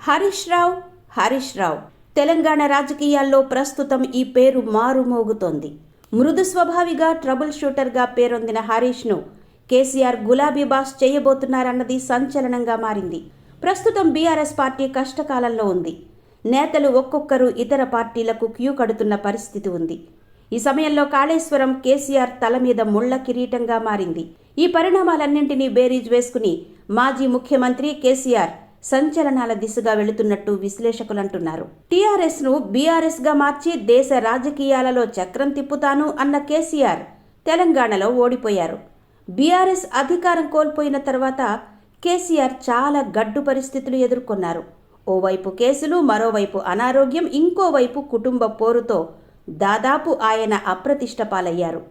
హరీష్ రావు తెలంగాణ రాజకీయాల్లో ప్రస్తుతం ఈ పేరు మారుమోగుతోంది. మృదు స్వభావిగా ట్రబుల్ షూటర్గా పేరొందిన హరీష్ను కేసీఆర్ గులాబీ బాస్ చేయబోతున్నారన్నది సంచలనంగా మారింది. ప్రస్తుతం బీఆర్ఎస్ పార్టీ కష్టకాలంలో ఉంది. నేతలు ఒక్కొక్కరు ఇతర పార్టీలకు క్యూ కడుతున్న పరిస్థితి ఉంది. ఈ సమయంలో కాళేశ్వరం కేసీఆర్ తల మీద ముళ్ల కిరీటంగా మారింది. ఈ పరిణామాలన్నింటినీ బేరీజ్ వేసుకుని మాజీ ముఖ్యమంత్రి కేసీఆర్ సంచలనాల దిశగా వెళుతున్నట్టు విశ్లేషకులు అంటున్నారు. టీఆర్ఎస్ను బీఆర్ఎస్గా మార్చి దేశ రాజకీయాలలో చక్రం తిప్పుతాను అన్న కేసీఆర్ తెలంగాణలో ఓడిపోయారు. బీఆర్ఎస్ అధికారం కోల్పోయిన తర్వాత కేసీఆర్ చాలా గడ్డు పరిస్థితులు ఎదుర్కొన్నారు. ఓవైపు కేసులు, మరోవైపు అనారోగ్యం, ఇంకోవైపు కుటుంబ పోరుతో దాదాపు ఆయన అప్రతిష్ట పాలయ్యారు.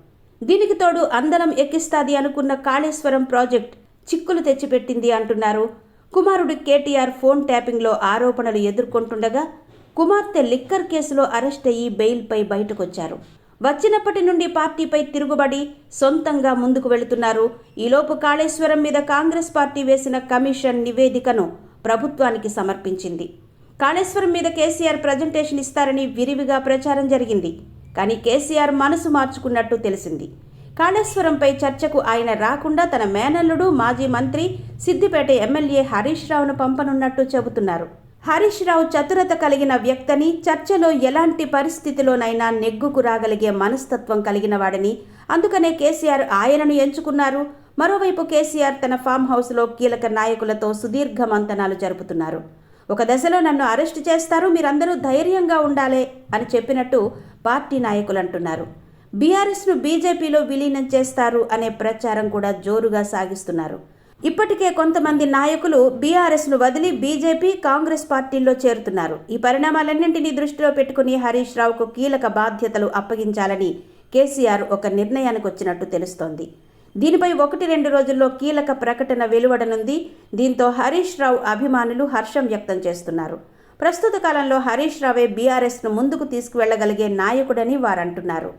దీనికి తోడు అందరం ఎక్కిస్తాది అనుకున్న కాళేశ్వరం ప్రాజెక్ట్ చిక్కులు తెచ్చిపెట్టింది అంటున్నారు. కుమారుడు కేటీఆర్ ఫోన్ ట్యాపింగ్లో ఆరోపణలు ఎదుర్కొంటుండగా కుమార్తె లిక్కర్ కేసులో అరెస్ట్ అయ్యి బెయిల్పై బయటకొచ్చారు. వచ్చినప్పటి నుండి పార్టీపై తిరుగుబడి సొంతంగా ముందుకు వెళుతున్నారు. ఈలోపు కాళేశ్వరం మీద కాంగ్రెస్ పార్టీ వేసిన కమిషన్ నివేదికను ప్రభుత్వానికి సమర్పించింది. కాళేశ్వరం మీద కేసీఆర్ ప్రజెంటేషన్ ఇస్తారని విరివిగా ప్రచారం జరిగింది. కానీ కేసీఆర్ మనసు మార్చుకున్నట్టు తెలిసింది. కాళేశ్వరంపై చర్చకు ఆయన రాకుండా తన మేనల్లుడు మాజీ మంత్రి సిద్దిపేట ఎమ్మెల్యే హరీష్ రావును పంపనున్నట్టు చెబుతున్నారు. హరీష్ రావు చతురత కలిగిన వ్యక్తిని, చర్చలో ఎలాంటి పరిస్థితిలోనైనా నెగ్గుకు రాగలిగే మనస్తత్వం కలిగిన వాడని, అందుకనే కేసీఆర్ ఆయనను ఎంచుకున్నారు. మరోవైపు కేసీఆర్ తన ఫామ్ హౌస్లో కీలక నాయకులతో సుదీర్ఘ మంతనాలు జరుపుతున్నారు. ఒక దశలో నన్ను అరెస్ట్ చేస్తారు, మీరందరూ ధైర్యంగా ఉండాలే అని చెప్పినట్టు పార్టీ నాయకులు అంటున్నారు. బీఆర్ఎస్ను బీజేపీలో విలీనం చేస్తారు అనే ప్రచారం కూడా జోరుగా సాగిస్తున్నారు. ఇప్పటికే కొంతమంది నాయకులు బీఆర్ఎస్ను వదిలి బీజేపీ, కాంగ్రెస్ పార్టీల్లో చేరుతున్నారు. ఈ పరిణామాలన్నింటినీ దృష్టిలో పెట్టుకుని హరీష్ రావుకు కీలక బాధ్యతలు అప్పగించాలని కేసీఆర్ ఒక నిర్ణయానికి వచ్చినట్టు తెలుస్తోంది. దీనిపై 1-2 రోజుల్లో కీలక ప్రకటన వెలువడనుంది. దీంతో హరీష్ రావు అభిమానులు హర్షం వ్యక్తం చేస్తున్నారు. ప్రస్తుత కాలంలో హరీష్ రావే బీఆర్ఎస్ను ముందుకు తీసుకువెళ్లగలిగే నాయకుడని వారంటున్నారు.